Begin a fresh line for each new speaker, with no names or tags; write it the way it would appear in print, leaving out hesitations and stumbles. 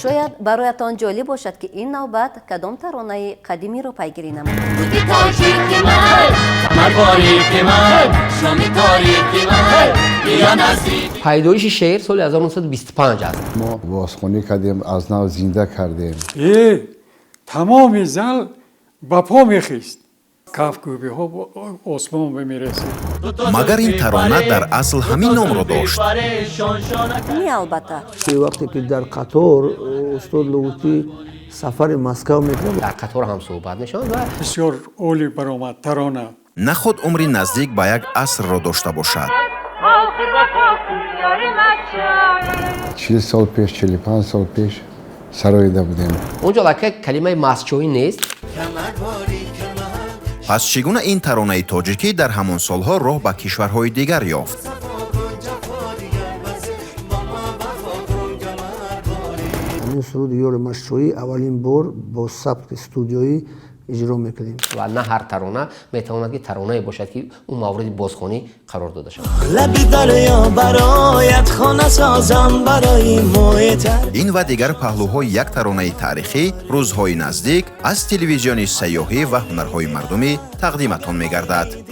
شاید برایتان جالب باشد که این نوبت کدام ترانه قدیمی رو پیگیری نمود.
پیدایش شعر سال 1925 است.
ما بازخوانی کردیم، از نو زنده کردیم.
تمام زل با پا میخیست. کفگوبی ها با آسمان میرسید.
مگر این ترانه در اصل همین نام را داشت؟
نه البته.
وقتی که در قطار استاد لوتی سفر مسکو میکنه
در قطار هم صحبت نشان و
بسیار اولی برآمد ترانه.
نه خود عمری نزدیک به یک عصر را داشته باشد.
40 سال پیش، 45 سال پیش سرایده بودیم.
اونجا که کلمه مسچوی نیست.
پس چگونه این ترانه تاجیکی در همان سالها راه به کشورهای دیگر یافت؟
این سرود یور مشروعی اولین بار با سبک استودیویی اجرا میکنیم
و نه هر ترانه میتواند که ترانه باشد که اون مورد بازخوانی قرار داده شود.
این و دیگر پهلوهای یک ترانه تاریخی روزهای نزدیک از تلویزیون سیاحی و هنرهای مردمی تقدیمتان می‌گردد.